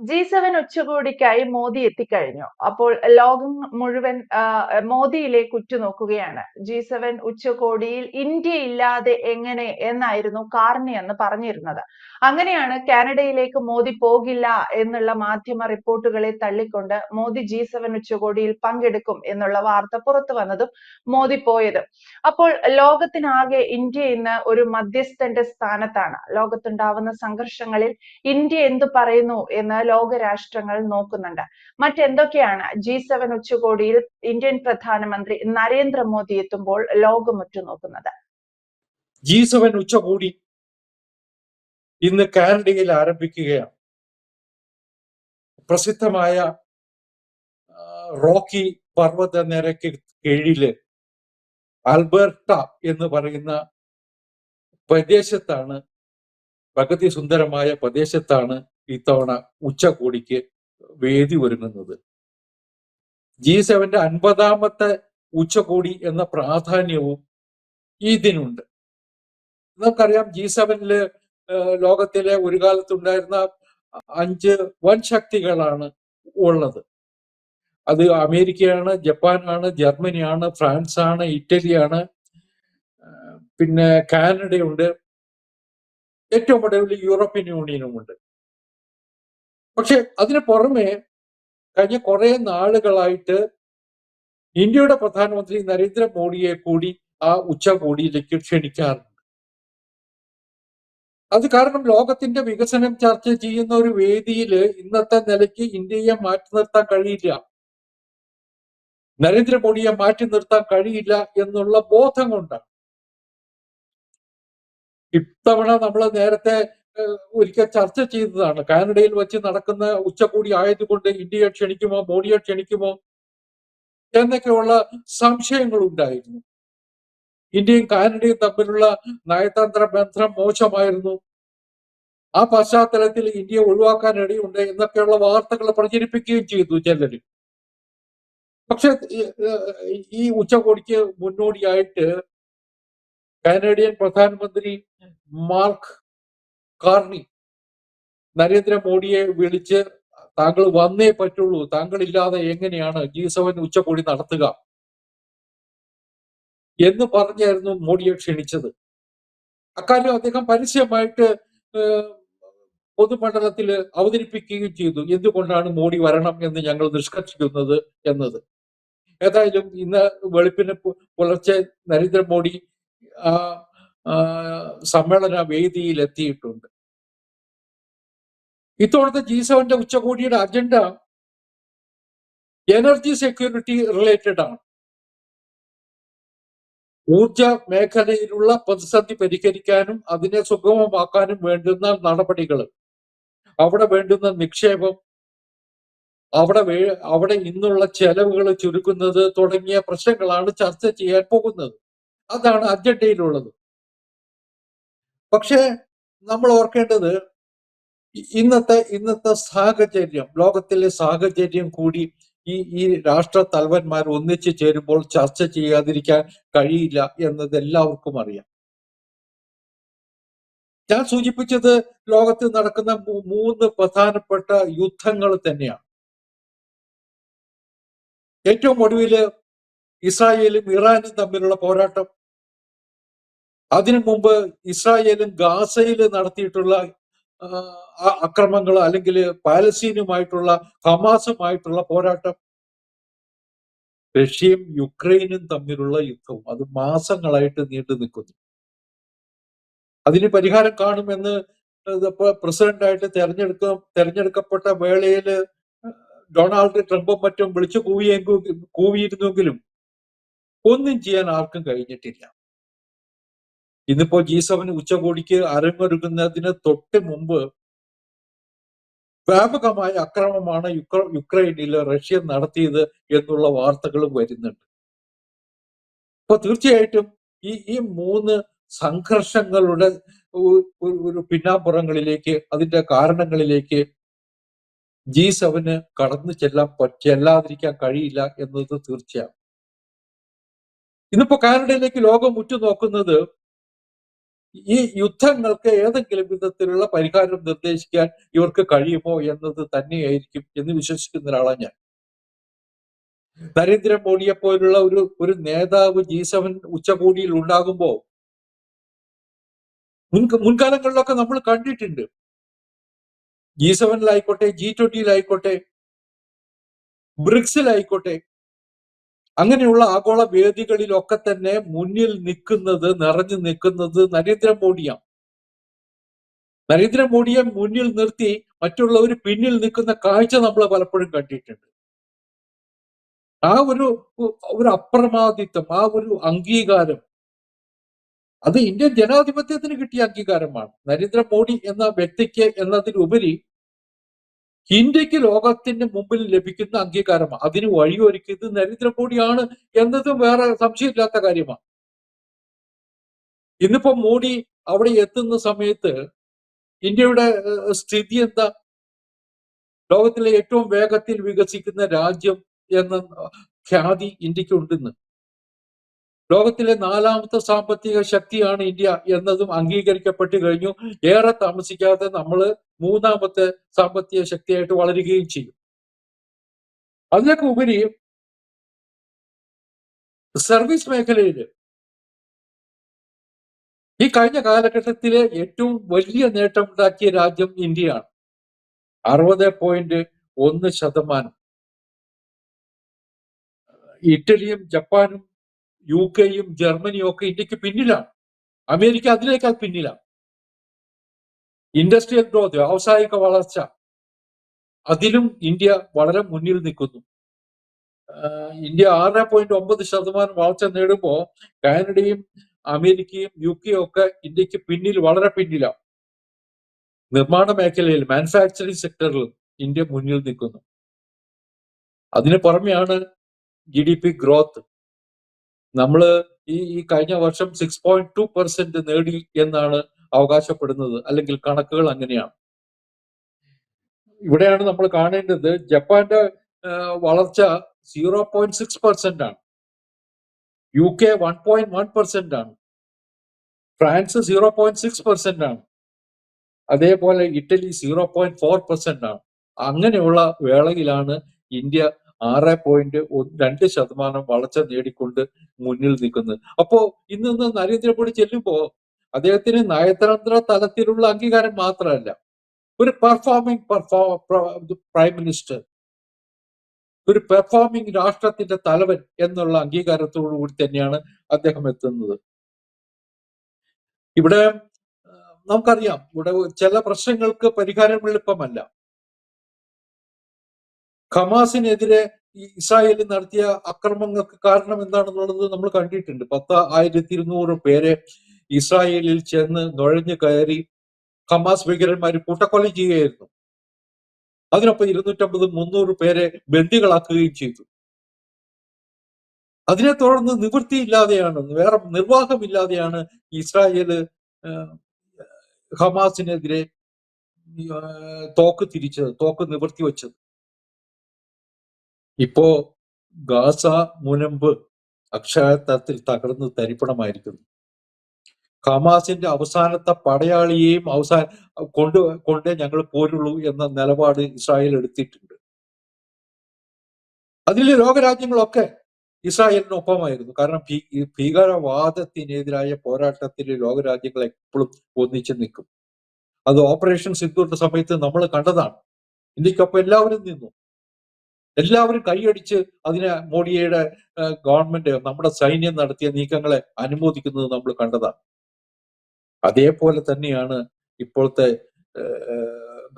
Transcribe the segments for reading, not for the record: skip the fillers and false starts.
G7 ഉച്ചകോടിക്കായി Modi എത്തിക്കഴിഞ്ഞു. അപ്പോൾ ലോകം മുഴുവൻ മോദിയിലേക്ക് ഉറ്റുനോക്കുകയാണ്. G7 ഉച്ചകോടിയിൽ ഇന്ത്യ ഇല്ലാതെ എങ്ങനെ എന്നായിരുന്നു കാർണി അന്ന് പറഞ്ഞിരുന്നത്. അങ്ങനെയാണ് കാനഡയിലേക്ക് മോദി പോകില്ല എന്നുള്ള മാധ്യമ റിപ്പോർട്ടുകളെ തള്ളിക്കൊണ്ട് മോദി G7 ഉച്ചകോടിയിൽ പങ്കെടുക്കും എന്നുള്ള വാർത്ത പുറത്തു വന്നതും മോദി പോയതും. അപ്പോൾ ലോകത്തിനാകെ ഇന്ത്യ ഇന്ന് ഒരു മധ്യസ്ഥന്റെ സ്ഥാനത്താണ്. ലോകത്തുണ്ടാവുന്ന സംഘർഷങ്ങളിൽ ഇന്ത്യ എന്തു പറയുന്നു എന്ന് ലോകരാഷ്ട്രങ്ങൾ നോക്കുന്നുണ്ട്. മറ്റെന്തൊക്കെയാണ് G7 ഉച്ചകോടിയിൽ ഇന്ത്യൻ പ്രധാനമന്ത്രി നരേന്ദ്രമോദി എത്തുമ്പോൾ ലോകം ഉറ്റുനോക്കുന്നത്? G7 ഉച്ചകോടി ഇന്ന് കാനഡയിൽ ആരംഭിക്കുകയാണ്. പ്രസിദ്ധമായ റോക്കി പർവ്വത നിരക്ക് കീഴില് ആൽബർട്ട എന്ന് പറയുന്ന പ്രദേശത്താണ്, പ്രകൃതി സുന്ദരമായ പ്രദേശത്താണ് ഇത്തവണ ഉച്ചകോടിക്ക് വേദി ഒരുങ്ങുന്നത്. G7 50ാമത്തെ ഉച്ചകോടി എന്ന പ്രാധാന്യവും ഇതിനുണ്ട്. നമുക്കറിയാം, G7 ലോകത്തിലെ ഒരു കാലത്തുണ്ടായിരുന്ന 5 വൻ ശക്തികളാണ് ഉള്ളത്. അത് അമേരിക്കയാണ്, ജപ്പാനാണ്, ജർമ്മനിയാണ്, ഫ്രാൻസാണ്, ഇറ്റലിയാണ്, പിന്നെ കാനഡയുണ്ട്, ഏറ്റവും ഒടുവിൽ യൂറോപ്യൻ യൂണിയനുമുണ്ട്. പക്ഷെ അതിന് പുറമെ കഴിഞ്ഞ കുറെ നാളുകളായിട്ട് ഇന്ത്യയുടെ പ്രധാനമന്ത്രി നരേന്ദ്രമോദിയെ കൂടി ആ ഉച്ചകോടിയിലേക്ക് ക്ഷണിക്കാറുണ്ട്. അത് കാരണം ലോകത്തിന്റെ വികസനം ചർച്ച ചെയ്യുന്ന ഒരു വേദിയിൽ ഇന്നത്തെ നിലയ്ക്ക് ഇന്ത്യയെ മാറ്റി നിർത്താൻ കഴിയില്ല, നരേന്ദ്രമോദിയെ മാറ്റി നിർത്താൻ കഴിയില്ല എന്നുള്ള ബോധം കൊണ്ടാണ്. ഇത്തവണ നമ്മൾ നേരത്തെ ഒരിക്കൽ ചർച്ച ചെയ്തതാണ്. കാനഡയിൽ വെച്ച് നടക്കുന്ന ഉച്ചകോടി ആയതുകൊണ്ട് ഇന്ത്യയെ ക്ഷണിക്കുമോ, മോഡിയെ ക്ഷണിക്കുമോ എന്നൊക്കെയുള്ള സംശയങ്ങൾ ഉണ്ടായിരുന്നു. ഇന്ത്യയും കാനഡയും തമ്മിലുള്ള നയതന്ത്ര ബന്ധം മോശമായിരുന്നു. ആ പശ്ചാത്തലത്തിൽ ഇന്ത്യയെ ഒഴിവാക്കാൻ ഇടയുണ്ട് എന്നൊക്കെയുള്ള വാർത്തകൾ പ്രചരിപ്പിക്കുകയും ചെയ്തു ചിലര്. പക്ഷെ ഈ ഉച്ചകോടിക്ക് മുന്നോടിയായിട്ട് കാനഡിയൻ പ്രധാനമന്ത്രി മാർക്ക് കാർണി നരേന്ദ്രമോദിയെ വിളിച്ച്, താങ്കൾ വന്നേ പറ്റുള്ളൂ, താങ്കൾ ഇല്ലാതെ എങ്ങനെയാണ് G7 ഉച്ചകോടി നടത്തുക എന്ന് പറഞ്ഞായിരുന്നു മോഡിയെ ക്ഷണിച്ചത്. അക്കാര്യം അദ്ദേഹം പരസ്യമായിട്ട് പൊതുമണ്ഡലത്തിൽ അവതരിപ്പിക്കുകയും ചെയ്തു, എന്തുകൊണ്ടാണ് മോഡി വരണം എന്ന് ഞങ്ങൾ നിഷ്കർഷിക്കുന്നത് എന്നത്. ഏതായാലും ഇന്ന് വെളുപ്പിന് പുലർച്ചെ നരേന്ദ്രമോദി സമ്മേളന വേദിയിൽ എത്തിയിട്ടുണ്ട്. ഇത്തവണത്തെ G7 ഉച്ചകോടിയുടെ അജണ്ട എനർജി സെക്യൂരിറ്റി റിലേറ്റഡ് ആണ്. ഊർജ മേഖലയിലുള്ള പ്രതിസന്ധി പരിഹരിക്കാനും അതിനെ സുഗമമാക്കാനും വേണ്ടുന്ന നടപടികൾ, അവിടെ വേണ്ടുന്ന നിക്ഷേപം, അവിടെ ഇന്നുള്ള ചെലവുകൾ ചുരുക്കുന്നത് തുടങ്ങിയ പ്രശ്നങ്ങളാണ് ചർച്ച ചെയ്യാൻ പോകുന്നത്. അതാണ് അജണ്ടയിലുള്ളത്. പക്ഷേ നമ്മൾ ഓർക്കേണ്ടത്, ഇന്നത്തെ സാഹചര്യം, ലോകത്തിലെ സാഹചര്യം കൂടി ഈ രാഷ്ട്ര തലവന്മാർ ഒന്നിച്ചു ചേരുമ്പോൾ ചർച്ച ചെയ്യാതിരിക്കാൻ കഴിയില്ല എന്നത് എല്ലാവർക്കും അറിയാം. ഞാൻ സൂചിപ്പിച്ചത് ലോകത്ത് നടക്കുന്ന 3 പ്രധാനപ്പെട്ട യുദ്ധങ്ങൾ തന്നെയാണ്. ഏറ്റവും ഒടുവില് ഇസ്രായേലും ഇറാനും തമ്മിലുള്ള പോരാട്ടം, അതിനു മുമ്പ് ഇസ്രായേലും ഗാസയിൽ നടത്തിയിട്ടുള്ള അക്രമങ്ങൾ, അല്ലെങ്കിൽ പാലസ്തീനുമായിട്ടുള്ള ഹമാസുമായിട്ടുള്ള പോരാട്ടം, റഷ്യയും യുക്രൈനും തമ്മിലുള്ള യുദ്ധവും അത് മാസങ്ങളായിട്ട് നീണ്ടു നിൽക്കുന്നു. അതിന് പരിഹാരം കാണുമെന്ന് പ്രസിഡന്റായിട്ട് തെരഞ്ഞെടുക്കപ്പെട്ട വേളയിൽ ഡൊണാൾഡ് ട്രംപും മറ്റും വിളിച്ചു കൂവിയിരുന്നെങ്കിലും ഒന്നും ചെയ്യാൻ ആർക്കും കഴിഞ്ഞിട്ടില്ല. ഇന്നിപ്പോ G7 ഉച്ചകോടിക്ക് അരങ്ങൊരുങ്ങുന്നതിന് തൊട്ട് മുമ്പ് വ്യാപകമായ അക്രമമാണ് യുക്രൈനിൽ റഷ്യ നടത്തിയത് എന്നുള്ള വാർത്തകളും വരുന്നുണ്ട്. അപ്പൊ തീർച്ചയായിട്ടും ഈ 3 സംഘർഷങ്ങളുടെ ഒരു പിന്നാമ്പുറങ്ങളിലേക്ക്, അതിന്റെ കാരണങ്ങളിലേക്ക് G7 കടന്നു ചെല്ലാതിരിക്കാൻ കഴിയില്ല എന്നത് തീർച്ചയാണ്. ഇന്നിപ്പോ കാനഡയിലേക്ക് ലോകം ഉറ്റുനോക്കുന്നത് ഈ യുദ്ധങ്ങൾക്ക് ഏതെങ്കിലും വിധത്തിലുള്ള പരിഹാരം നിർദ്ദേശിക്കാൻ ഇവർക്ക് കഴിയുമോ എന്നത് തന്നെയായിരിക്കും എന്ന് വിശ്വസിക്കുന്ന ഒരാളാണ് ഞാൻ. നരേന്ദ്രമോദിയെ പോലുള്ള ഒരു നേതാവ് G7 ഉച്ചകോടിയിൽ ഉണ്ടാകുമ്പോൾ മുൻകാലങ്ങളിലൊക്കെ നമ്മൾ കണ്ടിട്ടുണ്ട്. G7-ലായിക്കോട്ടെ, G20-ലായിക്കോട്ടെ, ബ്രിക്സിലായിക്കോട്ടെ, അങ്ങനെയുള്ള ആഗോള വേദികളിലൊക്കെ തന്നെ മുന്നിൽ നിറഞ്ഞു നിൽക്കുന്നത് നരേന്ദ്രമോദിയാണ്. നരേന്ദ്രമോദിയെ മുന്നിൽ നിർത്തി മറ്റുള്ളവർ പിന്നിൽ നിൽക്കുന്ന കാഴ്ച നമ്മൾ പലപ്പോഴും കണ്ടിട്ടുണ്ട്. ആ ഒരു അപ്രമാദിത്വം, ആ ഒരു അംഗീകാരം, അത് ഇന്ത്യൻ ജനാധിപത്യത്തിന് കിട്ടിയ അംഗീകാരമാണ്. നരേന്ദ്രമോദി എന്ന വ്യക്തിക്ക് എന്നതിലുപരി ഇന്ത്യക്ക് ലോകത്തിന്റെ മുമ്പിൽ ലഭിക്കുന്ന അംഗീകാരമാണ്. അതിന് വഴിയൊരുക്കിയത് നരേന്ദ്രമോദിയാണ് എന്നതും വേറെ സംശയമില്ലാത്ത കാര്യമാണ്. ഇന്നിപ്പോ മോഡി അവിടെ എത്തുന്ന സമയത്ത് ഇന്ത്യയുടെ സ്ഥിതി എന്താ? ലോകത്തിലെ ഏറ്റവും വേഗത്തിൽ വികസിക്കുന്ന രാജ്യം എന്ന ഖ്യാതി ഇന്ത്യക്ക് ഉണ്ടെന്ന്. ലോകത്തിലെ 4ാമത്തെ സാമ്പത്തിക ശക്തിയാണ് ഇന്ത്യ എന്നതും അംഗീകരിക്കപ്പെട്ടു കഴിഞ്ഞു. ഏറെ താമസിക്കാതെ നമ്മൾ 3ാമത്തെ സാമ്പത്തിക ശക്തിയായിട്ട് വളരുകയും ചെയ്യും. അതിനൊക്കെ ഉപരി സർവീസ് മേഖലയിൽ ഈ കഴിഞ്ഞ കാലഘട്ടത്തിലെ ഏറ്റവും വലിയ നേട്ടമുണ്ടാക്കിയ രാജ്യം ഇന്ത്യയാണ്. 60.1%. ഇറ്റലിയും ജപ്പാനും UK-യും ജർമ്മനിയും ഒക്കെ ഇന്ത്യക്ക് പിന്നിലാണ്. അമേരിക്ക അതിനേക്കാൾ പിന്നിലാണ്. ഇൻഡസ്ട്രിയൽ ഗ്രോത്ത്, വ്യാവസായിക വളർച്ച, അതിലും ഇന്ത്യ വളരെ മുന്നിൽ നിൽക്കുന്നു. ഇന്ത്യ 6.9% വളർച്ച നേടുമ്പോൾ കാനഡയും അമേരിക്കയും UK-യും ഒക്കെ ഇന്ത്യക്ക് പിന്നിൽ, വളരെ പിന്നിലാണ്. നിർമ്മാണ മേഖലയിൽ, മാനുഫാക്ചറിംഗ് സെക്ടറിൽ ഇന്ത്യ മുന്നിൽ നിൽക്കുന്നു. അതിന് പുറമെയാണ് GDP ഗ്രോത്ത്. നമ്മൾ ഈ കഴിഞ്ഞ വർഷം 6.2% നേടി എന്നാണ് അവകാശപ്പെടുന്നത്, അല്ലെങ്കിൽ കണക്കുകൾ അങ്ങനെയാണ്. ഇവിടെയാണ് നമ്മൾ കാണേണ്ടത്. ജപ്പാന്റെ വളർച്ച 0.6% ആണ്. UK 1.1% ആണ്. ഫ്രാൻസ് 0.6% ആണ്. അതേപോലെ ഇറ്റലി 0.4% ആണ്. അങ്ങനെയുള്ള വേളയിലാണ് ഇന്ത്യ 6.2% വളർച്ച നേടിക്കൊണ്ട് മുന്നിൽ നിൽക്കുന്നത്. അപ്പോ ഇന്ന് നരേന്ദ്രമോദി ചെല്ലുമ്പോ അദ്ദേഹത്തിന് നയതന്ത്ര തലത്തിലുള്ള അംഗീകാരം മാത്രമല്ല, ഒരു പെർഫോമിംഗ് പ്രൈം മിനിസ്റ്റർ, ഒരു പെർഫോമിംഗ് രാഷ്ട്രത്തിന്റെ തലവൻ എന്നുള്ള അംഗീകാരത്തോടു കൂടി തന്നെയാണ് അദ്ദേഹം എത്തുന്നത്. ഇവിടെ നമുക്കറിയാം, ഇവിടെ ചില പ്രശ്നങ്ങൾക്ക് പരിഹാരം എളുപ്പമല്ല. ഹമാസിനെതിരെ ഇസ്രായേൽ നടത്തിയ അക്രമങ്ങൾക്ക് കാരണം എന്താണെന്നുള്ളത് നമ്മൾ കണ്ടിട്ടുണ്ട്. 10,200 പേരെ ഇസ്രായേലിൽ ചെന്ന് നുഴഞ്ഞു കയറി ഹമാസ് ഭീകരന്മാർ കൂട്ടക്കൊല ചെയ്യുകയായിരുന്നു. അതിനൊപ്പം 250-300 പേരെ ബന്ദികളാക്കുകയും ചെയ്തു. അതിനെ തുടർന്ന് നിവൃത്തിയില്ലാതെയാണ്, വേറെ നിർവാഹമില്ലാതെയാണ് ഇസ്രായേല് ഹമാസിനെതിരെ തോക്ക് നിവർത്തി വെച്ചത്. ഇപ്പോ ഗാസ മുനമ്പ് അക്ഷരാർത്ഥത്തിൽ തകർന്ന് തരിപ്പണമായിരിക്കുന്നു. ഹമാസിന്റെ അവസാനത്തെ പടയാളിയെയും കൊണ്ടേ ഞങ്ങൾ പോരുള്ളൂ എന്ന നിലപാട് ഇസ്രായേൽ എടുത്തിട്ടുണ്ട്. അതിൽ ലോകരാജ്യങ്ങളൊക്കെ ഇസ്രായേലിനൊപ്പമായിരുന്നു. കാരണം ഭീകരവാദത്തിനെതിരായ പോരാട്ടത്തിൽ ലോകരാജ്യങ്ങൾ എപ്പോഴും ഒന്നിച്ചു നിൽക്കും. അത് ഓപ്പറേഷൻ സിന്ദൂറിന്റെ സമയത്ത് നമ്മൾ കണ്ടതാണ്. ഇന്ത്യക്കൊപ്പം എല്ലാവരും നിന്നു. എല്ലാവരും കൈയടിച്ച് അതിനെ മോഡിയുടെ ഗവൺമെന്റ്, നമ്മുടെ സൈന്യം നടത്തിയ നീക്കങ്ങളെ അനുമോദിക്കുന്നത് നമ്മൾ കണ്ടതാണ്. അതേപോലെ തന്നെയാണ് ഇപ്പോഴത്തെ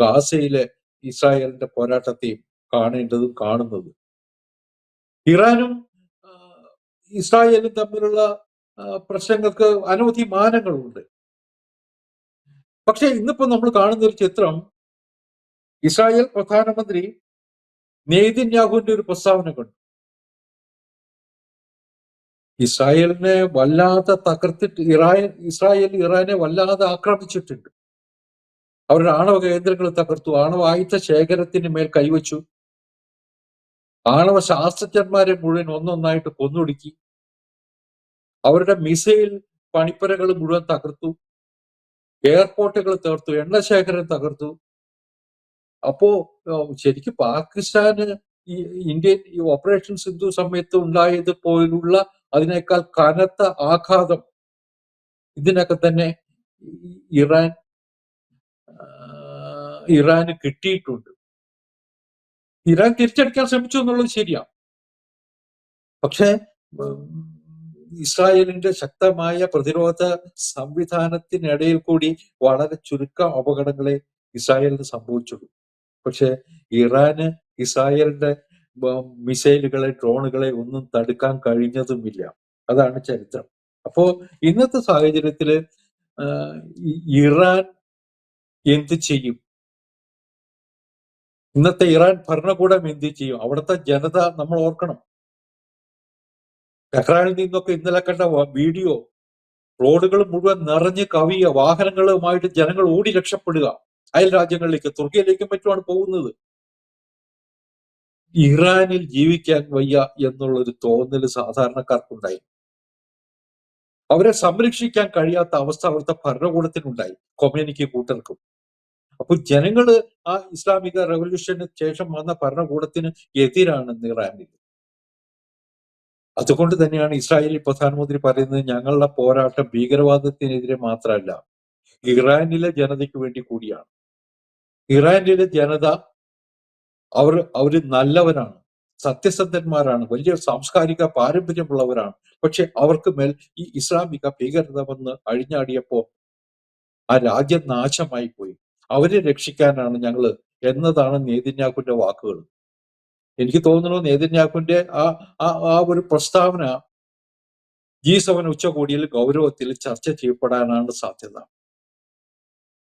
ഗാസയിലെ ഇസ്രായേലിന്റെ പോരാട്ടത്തെയും കാണേണ്ടതും കാണുന്നത്. ഇറാനും ഇസ്രായേലും തമ്മിലുള്ള പ്രശ്നങ്ങൾക്ക് അനവധി മാനങ്ങളുണ്ട്. പക്ഷെ ഇന്നിപ്പോ നമ്മൾ കാണുന്ന ഒരു ചിത്രം, ഇസ്രായേൽ പ്രധാനമന്ത്രി നെതന്യാഹുവിന്റെ ഒരു പ്രസ്താവന കണ്ടു. ഇസ്രായേലിനെ വല്ലാതെ തകർത്തിട്ട് ഇസ്രായേൽ ഇറാനെ വല്ലാതെ ആക്രമിച്ചിട്ടുണ്ട്. അവരുടെ ആണവ കേന്ദ്രങ്ങൾ തകർത്തു, ആണവ ആയുധ ശേഖരത്തിന് മേൽ കൈവച്ചു, ആണവ ശാസ്ത്രജ്ഞന്മാരെ മുഴുവൻ ഒന്നൊന്നായിട്ട് കൊന്നൊടുക്കി, അവരുടെ മിസൈൽ പണിപ്പുരകൾ മുഴുവൻ തകർത്തു. എയർപോർട്ടുകൾ തകർത്തു, എണ്ണശേഖരം തകർത്തു. അപ്പോ ശരിക്കും പാകിസ്ഥാന് ഈ ഇന്ത്യൻ ഈ ഓപ്പറേഷൻ സിന്ധു സമയത്ത് ഉണ്ടായത് പോലുള്ള അതിനേക്കാൾ കനത്ത ആഘാതം ഇതിനൊക്കെ തന്നെ ഇറാന് കിട്ടിയിട്ടുണ്ട്. ഇറാൻ തിരിച്ചടിക്കാൻ ശ്രമിച്ചു എന്നുള്ളത് ശരിയാണ്. പക്ഷേ ഇസ്രായേലിന്റെ ശക്തമായ പ്രതിരോധ സംവിധാനത്തിനിടയിൽ കൂടി വളരെ ചുരുക്കം അപകടങ്ങളെ ഇസ്രായേലിന് സംഭവിച്ചുള്ളൂ. പക്ഷെ ഇറാന് ഇസ്രായേലിന്റെ മിസൈലുകളെ, ഡ്രോണുകളെ ഒന്നും തടുക്കാൻ കഴിഞ്ഞതുമില്ല. അതാണ് ചരിത്രം. അപ്പോ ഇന്നത്തെ സാഹചര്യത്തില് ഇറാൻ എന്ത് ചെയ്യും? ഇന്നത്തെ ഇറാൻ ഭരണകൂടം എന്ത് ചെയ്യും? അവിടുത്തെ ജനത നമ്മൾ ഓർക്കണം. ടെഹ്റാനിൽ നിന്നൊക്കെ ഇന്നലെ കണ്ട വീഡിയോ, റോഡുകൾ മുഴുവൻ നിറഞ്ഞ് കവിയുക, വാഹനങ്ങളുമായിട്ട് ജനങ്ങൾ ഓടി രക്ഷപ്പെടുക, അയൽ രാജ്യങ്ങളിലേക്ക്, തുർക്കിയിലേക്കും മറ്റുമാണ് പോകുന്നത്. ഇറാനിൽ ജീവിക്കാൻ വയ്യ എന്നുള്ളൊരു തോന്നൽ സാധാരണക്കാർക്കുണ്ടായി. അവരെ സംരക്ഷിക്കാൻ കഴിയാത്ത അവസ്ഥ അവിടുത്തെ ഭരണകൂടത്തിനുണ്ടായി, കൊമേനിക്ക് കൂട്ടർക്കും. അപ്പൊ ജനങ്ങള് ആ ഇസ്ലാമിക റവല്യൂഷന് ശേഷം വന്ന ഭരണകൂടത്തിന് എതിരാണ് ഇറാനിൽ. അതുകൊണ്ട് തന്നെയാണ് ഇസ്രായേലി പ്രധാനമന്ത്രി പറയുന്നത്, ഞങ്ങളുടെ പോരാട്ടം ഭീകരവാദത്തിനെതിരെ മാത്രമല്ല, ഇറാനിലെ ജനതയ്ക്ക് വേണ്ടി കൂടിയാണ്. ഇറാനിലെ ജനത അവര് നല്ലവരാണ്, സത്യസന്ധന്മാരാണ്, വലിയ സാംസ്കാരിക പാരമ്പര്യമുള്ളവരാണ്. പക്ഷെ അവർക്ക് മേൽ ഈ ഇസ്ലാമിക ഭീകരത വന്ന് അഴിഞ്ഞാടിയപ്പോ ആ രാജ്യം നാശമായി പോയി. അവരെ രക്ഷിക്കാനാണ് ഞങ്ങള് എന്നതാണ് നെതന്യാഹുവിന്റെ വാക്കുകൾ. എനിക്ക് തോന്നുന്നു നെതന്യാഹുവിന്റെ ആ ഒരു പ്രസ്താവന G7 ഉച്ചകോടിയിൽ ഗൗരവത്തിൽ ചർച്ച ചെയ്യപ്പെടാനാണ് സാധ്യത.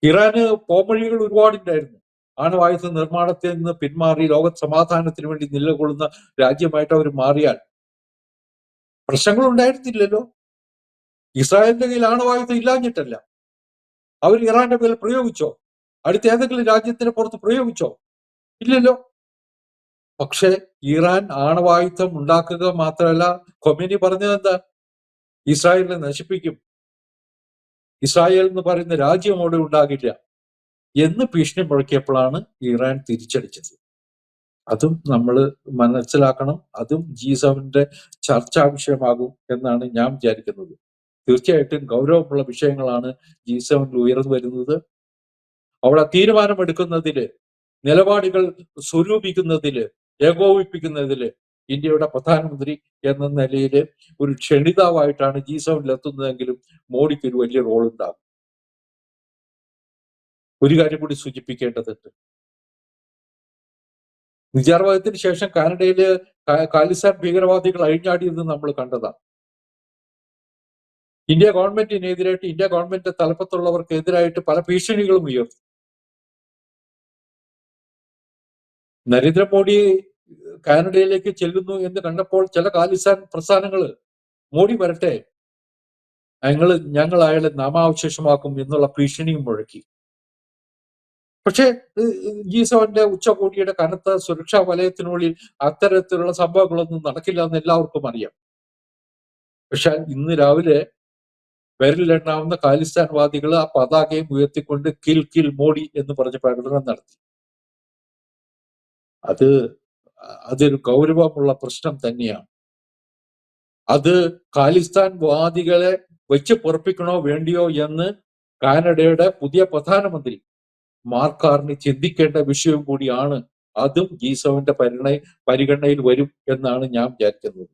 ഇറാന് പോംവഴികൾ ഒരുപാടുണ്ടായിരുന്നു. ആണവായുധ നിർമ്മാണത്തിൽ നിന്ന് പിന്മാറി ലോക സമാധാനത്തിന് വേണ്ടി നിലകൊള്ളുന്ന രാജ്യമായിട്ട് അവർ മാറിയാൽ പ്രശ്നങ്ങൾ ഉണ്ടായിരുന്നില്ലല്ലോ. ഇസ്രായേലിന്റെ കയ്യിൽ ആണവായുധം ഇല്ലാഞ്ഞിട്ടല്ല. അവർ ഇറാന്റെ മേൽ പ്രയോഗിച്ചോ? അടുത്ത ഏതെങ്കിലും രാജ്യത്തിന് പുറത്ത് പ്രയോഗിച്ചോ? ഇല്ലല്ലോ. പക്ഷെ ഇറാൻ ആണവായുധം ഉണ്ടാക്കുക മാത്രമല്ല, ഖൊമേനി പറഞ്ഞത് എന്താ? ഇസ്രായേലിനെ നശിപ്പിക്കും, ഇസ്രായേൽ എന്ന് പറയുന്ന രാജ്യം അവിടെ ഉണ്ടാകില്ല എന്ന് ഭീഷണി മുഴക്കിയപ്പോഴാണ് ഇറാൻ തിരിച്ചടിച്ചത്. അതും നമ്മൾ മനസ്സിലാക്കണം. അതും G7 ചർച്ചാ വിഷയമാകും എന്നാണ് ഞാൻ വിചാരിക്കുന്നത്. തീർച്ചയായിട്ടും ഗൗരവമുള്ള വിഷയങ്ങളാണ് G7 ഉയർന്നു വരുന്നത്. അവിടെ തീരുമാനമെടുക്കുന്നതില്, നിലപാടുകൾ സ്വരൂപിക്കുന്നതില്, ഏകോപിപ്പിക്കുന്നതില് ഇന്ത്യയുടെ പ്രധാനമന്ത്രി എന്ന നിലയിൽ ഒരു ക്ഷണിതാവായിട്ടാണ് G7 എത്തുന്നതെങ്കിലും മോഡിക്ക് ഒരു വലിയ റോൾ ഉണ്ടാകും. ഒരു കാര്യം കൂടി സൂചിപ്പിക്കേണ്ടതുണ്ട്. നിജാർവാദത്തിന് ശേഷം കാനഡയില് ഖാലിസ്ഥാൻ ഭീകരവാദികൾ അഴിഞ്ഞാടിയത് നമ്മൾ കണ്ടതാണ്. ഇന്ത്യ ഗവൺമെന്റിനെതിരായിട്ട്, ഇന്ത്യ ഗവൺമെന്റ് തലപ്പത്തുള്ളവർക്കെതിരായിട്ട് പല ഭീഷണികളും ഉയർന്നു. നരേന്ദ്രമോദി കാനഡയിലേക്ക് ചെല്ലുന്നു എന്ന് കണ്ടപ്പോൾ ചില ഖാലിസ്ഥാൻ പ്രസ്ഥാനങ്ങള് മോഡി വരട്ടെ, ഞങ്ങൾ അയാളെ നാമാവശേഷമാക്കും എന്നുള്ള ഭീഷണിയും മുഴക്കി. പക്ഷേ G7 ഉച്ചകോടിയുടെ കനത്ത സുരക്ഷാ വലയത്തിനുള്ളിൽ അത്തരത്തിലുള്ള സംഭവങ്ങളൊന്നും നടക്കില്ല എന്ന് എല്ലാവർക്കും അറിയാം. പക്ഷെ ഇന്ന് രാവിലെ വിരലിലെണ്ണാവുന്ന ഖാലിസ്ഥാൻവാദികൾ ആ പതാകയും ഉയർത്തിക്കൊണ്ട് കിൽ കിൽ മോഡി എന്ന് പറഞ്ഞ് പ്രകടനം നടത്തി. അതൊരു ഗൗരവമുള്ള പ്രശ്നം തന്നെയാണ്. അത് ഖാലിസ്ഥാൻ വാദികളെ വെച്ച് പൊറപ്പിക്കണോ വേണ്ടിയോ എന്ന് കാനഡയുടെ പുതിയ പ്രധാനമന്ത്രി മാർക്ക് കാർണി ചിന്തിക്കേണ്ട വിഷയവും കൂടിയാണ്. അതും G7 പരിഗണനയിൽ വരും എന്നാണ് ഞാൻ വിചാരിക്കുന്നത്.